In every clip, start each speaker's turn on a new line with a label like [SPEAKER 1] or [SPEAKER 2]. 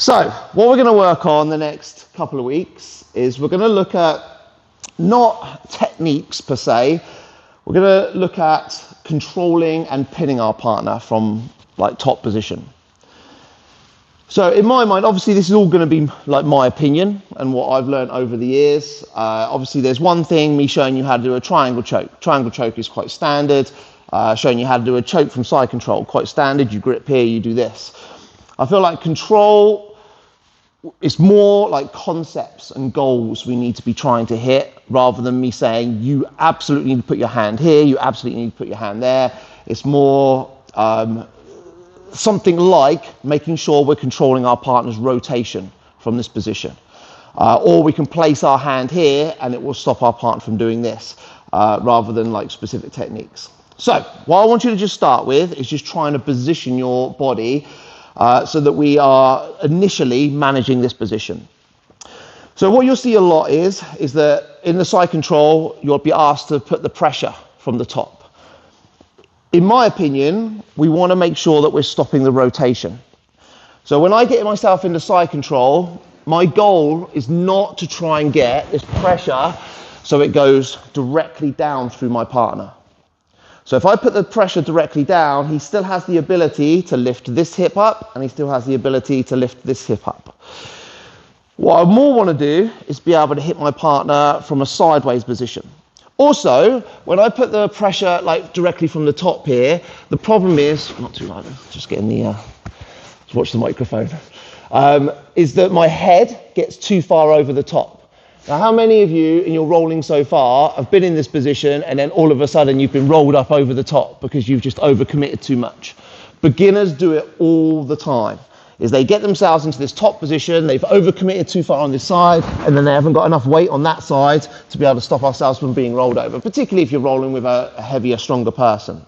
[SPEAKER 1] So what we're going to work on the next couple of weeks is we're going to look at not techniques per se. We're going to look at controlling and pinning our partner from like top position. So in my mind, obviously this is all going to be like my opinion and what I've learned over the years. Obviously there's one thing, me showing you how to do a triangle choke. Triangle choke is quite standard. Showing you how to do a choke from side control, quite standard. You grip here, you do this. I feel like control is more like concepts and goals we need to be trying to hit rather than me saying you absolutely need to put your hand here, you absolutely need to put your hand there. It's more something like making sure we're controlling our partner's rotation from this position. Or we can place our hand here and it will stop our partner from doing this rather than like specific techniques. So what I want you to just start with is just trying to position your body so that we are initially managing this position. So what you'll see a lot is that in the side control, you'll be asked to put the pressure from the top. In my opinion, we want to make sure that we're stopping the rotation. So when I get myself into side control, my goal is not to try and get this pressure so it goes directly down through my partner. So if I put the pressure directly down, he still has the ability to lift this hip up and he still has the ability to lift this hip up. What I more want to do is be able to hit my partner from a sideways position. Also, when I put the pressure like directly from the top here, the problem is, not too loud, just getting the, watch the microphone, is that my head gets too far over the top. Now, how many of you in your rolling so far have been in this position and then all of a sudden you've been rolled up over the top because you've just overcommitted too much? Beginners do it all the time. Is they get themselves into this top position, they've overcommitted too far on this side, and then they haven't got enough weight on that side to be able to stop ourselves from being rolled over, particularly if you're rolling with a heavier, stronger person.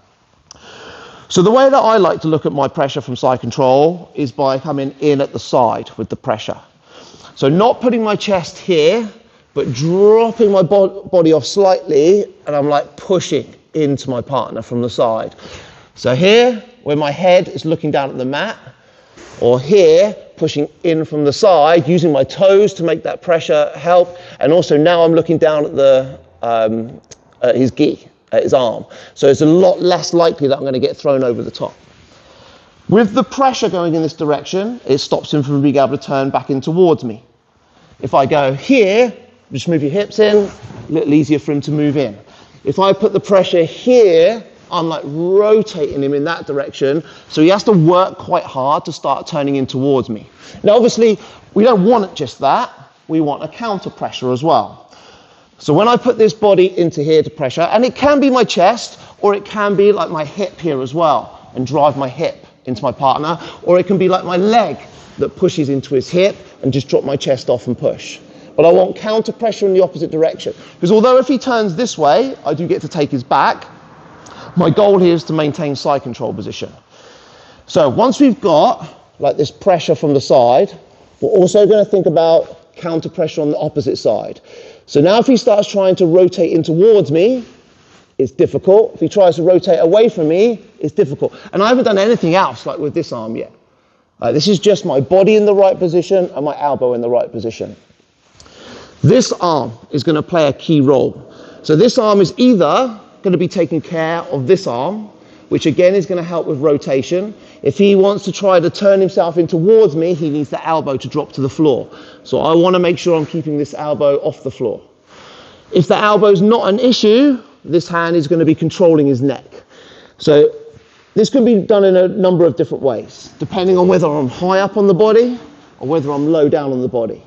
[SPEAKER 1] So the way that I like to look at my pressure from side control is by coming in at the side with the pressure. So not putting my chest here, but dropping my body off slightly, and I'm like pushing into my partner from the side. So here, where my head is looking down at the mat, or here, pushing in from the side, using my toes to make that pressure help, and also now I'm looking down at the at his gi, at his arm. So it's a lot less likely that I'm going to get thrown over the top. With the pressure going in this direction, it stops him from being able to turn back in towards me. If I go here, just move your hips in, a little easier for him to move in. If I put the pressure here, I'm like rotating him in that direction, so he has to work quite hard to start turning in towards me. Now obviously, we don't want just that, we want a counter pressure as well. So when I put this body into here to pressure, and it can be my chest, or it can be like my hip here as well, and drive my hip into my partner, or it can be like my leg that pushes into his hip and just drop my chest off and push. But I want counter pressure in the opposite direction. Because although if he turns this way, I do get to take his back, my goal here is to maintain side control position. So once we've got like this pressure from the side, we're also going to think about counter pressure on the opposite side. So now if he starts trying to rotate in towards me, it's difficult. If he tries to rotate away from me, it's difficult. And I haven't done anything else like with this arm yet. This is just my body in the right position and my elbow in the right position. This arm is going to play a key role. So this arm is either going to be taking care of this arm, which again is going to help with rotation. If he wants to try to turn himself in towards me, he needs the elbow to drop to the floor. So I want to make sure I'm keeping this elbow off the floor. If the elbow is not an issue, this hand is going to be controlling his neck. So this can be done in a number of different ways, depending on whether I'm high up on the body or whether I'm low down on the body.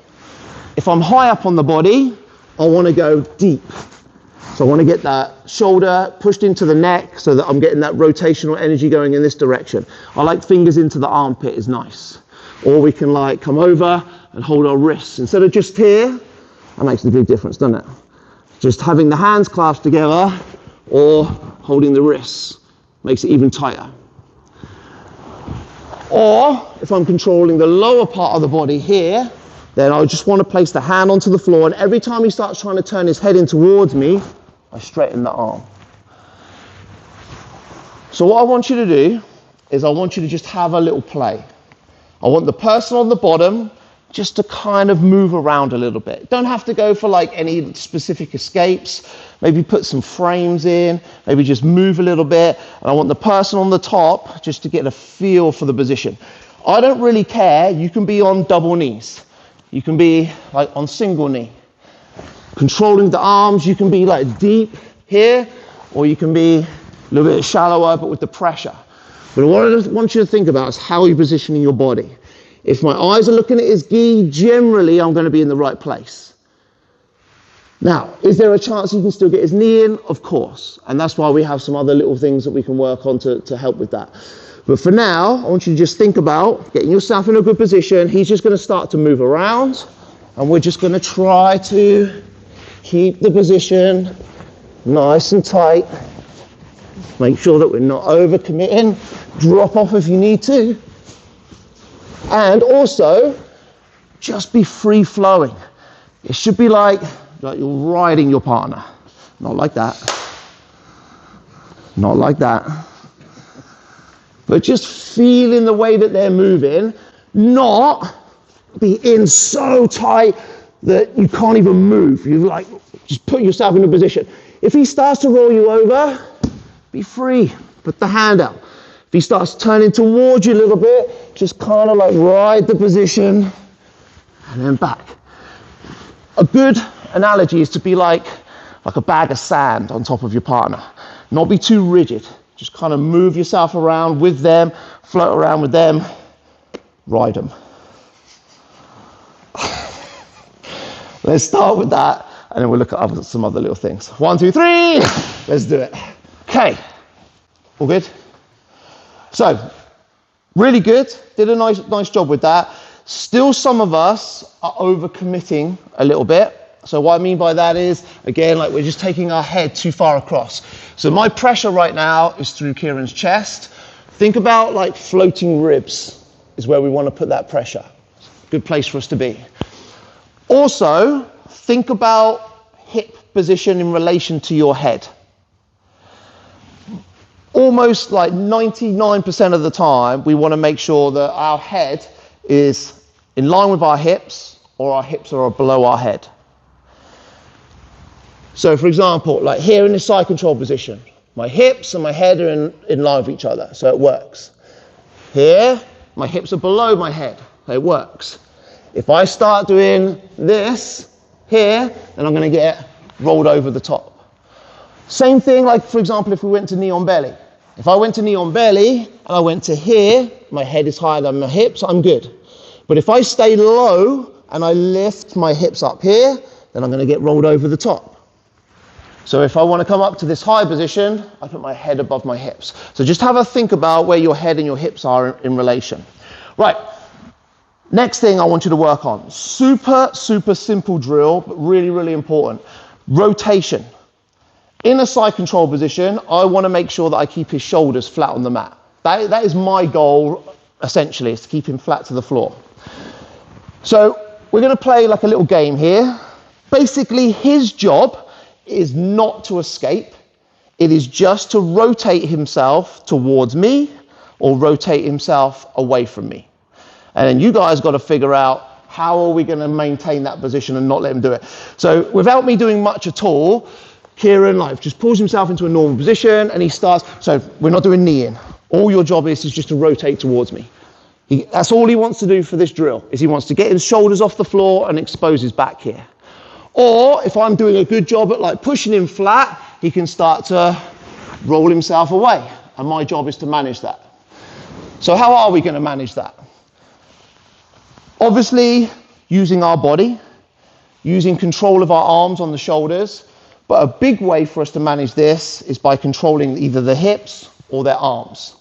[SPEAKER 1] If I'm high up on the body, I want to go deep. So I want to get that shoulder pushed into the neck so that I'm getting that rotational energy going in this direction. I like fingers into the armpit is nice. Or we can like come over and hold our wrists. Instead of just here, that makes a big difference, doesn't it? Just having the hands clasped together or holding the wrists makes it even tighter. Or if I'm controlling the lower part of the body here, then I just want to place the hand onto the floor, and every time he starts trying to turn his head in towards me, I straighten the arm. So what I want you to do is I want you to just have a little play. I want the person on the bottom just to kind of move around a little bit. Don't have to go for like any specific escapes. Maybe put some frames in, maybe just move a little bit. And I want the person on the top just to get a feel for the position. I don't really care. You can be on double knees. You can be like on single knee. Controlling the arms, you can be like deep here, or you can be a little bit shallower, but with the pressure. But what I want you to think about is how you're positioning your body. If my eyes are looking at his gi, generally I'm going to be in the right place. Now, is there a chance he can still get his knee in? Of course. And that's why we have some other little things that we can work on to help with that. But for now, I want you to just think about getting yourself in a good position. He's just going to start to move around, and we're just going to try to keep the position nice and tight. Make sure that we're not overcommitting. Drop off if you need to. And also, just be free flowing. It should be like you're riding your partner. Not like that. Not like that. But just feeling the way that they're moving, not be in so tight that you can't even move. You like just put yourself in a position. If he starts to roll you over, be free. Put the hand out. If he starts turning towards you a little bit, just kind of like ride the position and then back. A good analogy is to be like a bag of sand on top of your partner. Not be too rigid. Just kind of move yourself around with them, float around with them, ride them. Let's start with that, and then we'll look at some other little things. 1, 2, 3, let's do it. Okay, all good? So, really good, did a nice job with that. Still, some of us are overcommitting a little bit. So what I mean by that is, again, like we're just taking our head too far across. So my pressure right now is through Kieran's chest. Think about like floating ribs is where we want to put that pressure. Good place for us to be. Also, think about hip position in relation to your head. Almost like 99% of the time, we want to make sure that our head is in line with our hips, or our hips are below our head. So for example, like here in the side control position, my hips and my head are in line with each other, so it works. Here, my hips are below my head, so it works. If I start doing this here, then I'm going to get rolled over the top. Same thing, like for example, if we went to knee on belly. If I went to knee on belly, and I went to here, my head is higher than my hips, I'm good. But if I stay low, and I lift my hips up here, then I'm going to get rolled over the top. So if I want to come up to this high position, I put my head above my hips. So just have a think about where your head and your hips are in relation. Right, next thing I want you to work on. Super simple drill, but really, really important. Rotation. In a side control position, I want to make sure that I keep his shoulders flat on the mat. That is my goal, essentially, is to keep him flat to the floor. So we're going to play like a little game here. Basically, his job is not to escape. It is just to rotate himself towards me or rotate himself away from me. And then you guys got to figure out how are we going to maintain that position and not let him do it. So without me doing much at all, Kieran just pulls himself into a normal position and he starts. So we're not doing knee in. All your job is just to rotate towards me. That's all he wants to do for this drill, is he wants to get his shoulders off the floor and expose his back here. Or if I'm doing a good job at pushing him flat, he can start to roll himself away. And my job is to manage that. So how are we going to manage that? Obviously, using our body, using control of our arms on the shoulders. But a big way for us to manage this is by controlling either the hips or their arms.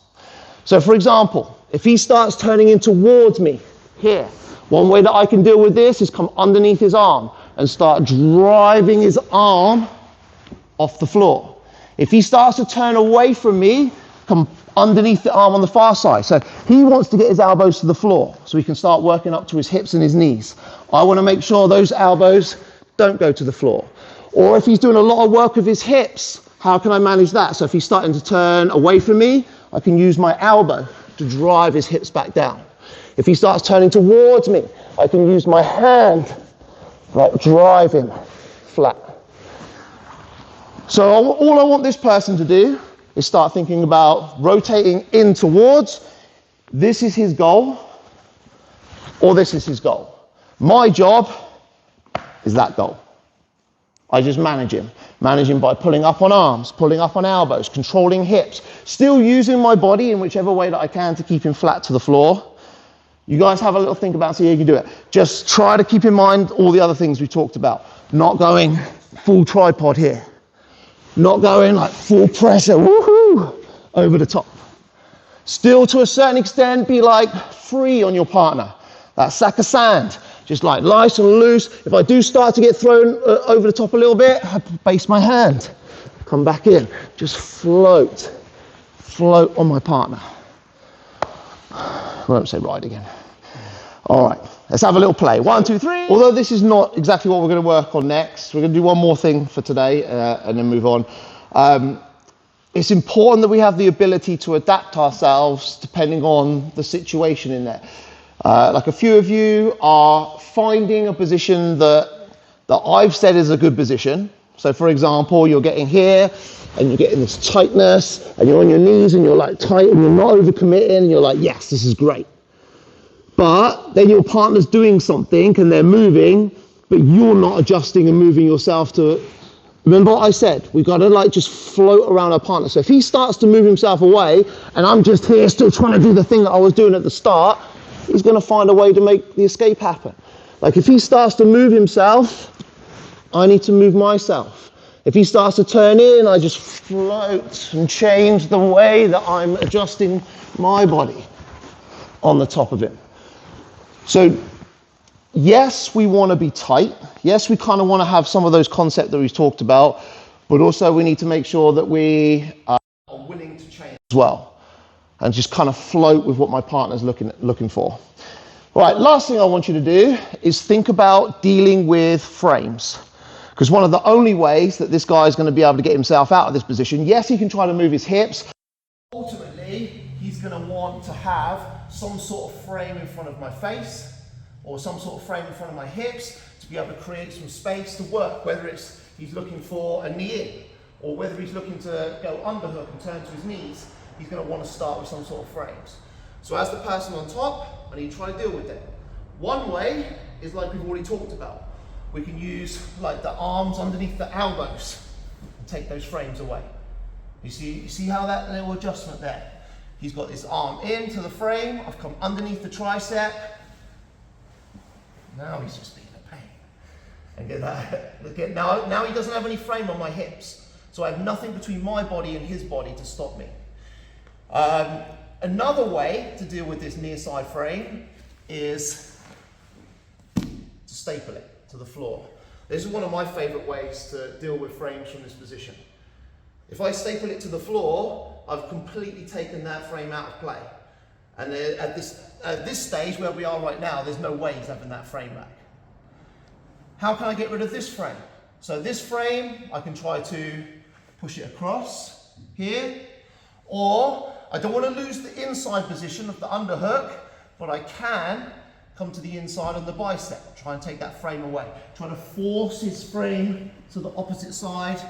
[SPEAKER 1] So for example, if he starts turning in towards me here, one way that I can deal with this is come underneath his arm and start driving his arm off the floor. If he starts to turn away from me, come underneath the arm on the far side. So he wants to get his elbows to the floor so he can start working up to his hips and his knees. I want to make sure those elbows don't go to the floor. Or if he's doing a lot of work with his hips, how can I manage that? So if he's starting to turn away from me, I can use my elbow to drive his hips back down. If he starts turning towards me, I can use my hand, like drive him flat. So all I want this person to do is start thinking about rotating in towards. This is his goal, or this is his goal. My job is that goal. I just manage him. Manage him by pulling up on arms, pulling up on elbows, controlling hips, still using my body in whichever way that I can to keep him flat to the floor. You guys have a little think about see how you can do it. Just try to keep in mind all the other things we talked about. Not going full tripod here. Not going like full pressure, woohoo, over the top. Still to a certain extent be like free on your partner. That sack of sand, just like nice and loose. If I do start to get thrown over the top a little bit, I base my hand, come back in, just float on my partner. I won't say ride again. All right, let's have a little play. 1, 2, 3. Although this is not exactly what we're going to work on next, we're going to do one more thing for today and then move on. It's important that we have the ability to adapt ourselves depending on the situation in there. Like a few of you are finding a position that I've said is a good position. So for example, you're getting here and you're getting this tightness and you're on your knees and you're like tight and you're not overcommitting and you're like, yes, this is great. But then your partner's doing something and they're moving, but you're not adjusting and moving yourself to, remember what I said? We've got to like just float around our partner. So if he starts to move himself away and I'm just here still trying to do the thing that I was doing at the start, he's going to find a way to make the escape happen. Like if he starts to move himself, I need to move myself. If he starts to turn in, I just float and change the way that I'm adjusting my body on the top of him. So yes, we want to be tight. Yes, we kind of want to have some of those concepts that we've talked about, but also we need to make sure that we are willing to change as well and just kind of float with what my partner's looking for. All right, last thing I want you to do is think about dealing with frames. Because one of the only ways that this guy is going to be able to get himself out of this position, yes, he can try to move his hips. Ultimately, he's going to want to have some sort of frame in front of my face or some sort of frame in front of my hips to be able to create some space to work, whether it's he's looking for a knee in or whether he's looking to go underhook and turn to his knees, he's going to want to start with some sort of frames. So as the person on top, I need to try to deal with them. One way is like we've already talked about. We can use like the arms underneath the elbows and take those frames away. You see how that little adjustment there? He's got his arm into the frame, I've come underneath the tricep. Now he's just being a pain. And get that, look at, now he doesn't have any frame on my hips. So I have nothing between my body and his body to stop me. Another way to deal with this near side frame is to staple it to the floor. This is one of my favorite ways to deal with frames from this position. If I staple it to the floor, I've completely taken that frame out of play. And at this stage where we are right now, there's no way he's having that frame back. How can I get rid of this frame? So this frame, I can try to push it across here, or I don't want to lose the inside position of the underhook, but I can come to the inside on the bicep, try and take that frame away. Try to force his frame to the opposite side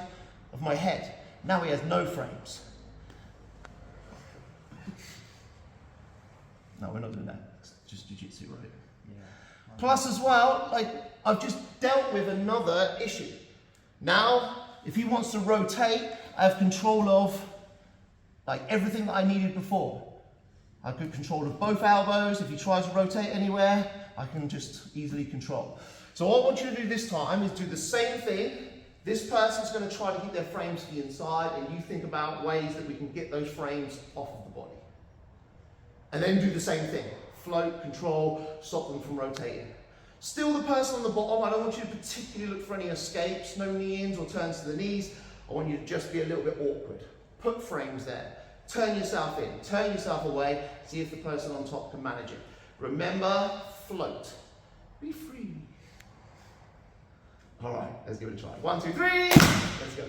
[SPEAKER 1] of my head. Now he has no frames. No, we're not doing that. It's just jiu-jitsu, right? Yeah. Plus as well, like I've just dealt with another issue. Now, if he wants to rotate, I have control of like everything that I needed before. I have good control of both elbows. If he tries to rotate anywhere, I can just easily control. So what I want you to do this time is do the same thing. This person's going to try to keep their frames to the inside, and you think about ways that we can get those frames off of the body. And then do the same thing. Float, control, stop them from rotating. Still the person on the bottom, I don't want you to particularly look for any escapes, no knee-ins or turns to the knees. I want you to just be a little bit awkward. Put frames there. Turn yourself in, turn yourself away, see if the person on top can manage it. Remember, float. Be free. All right, let's give it a try. 1, 2, 3, let's go.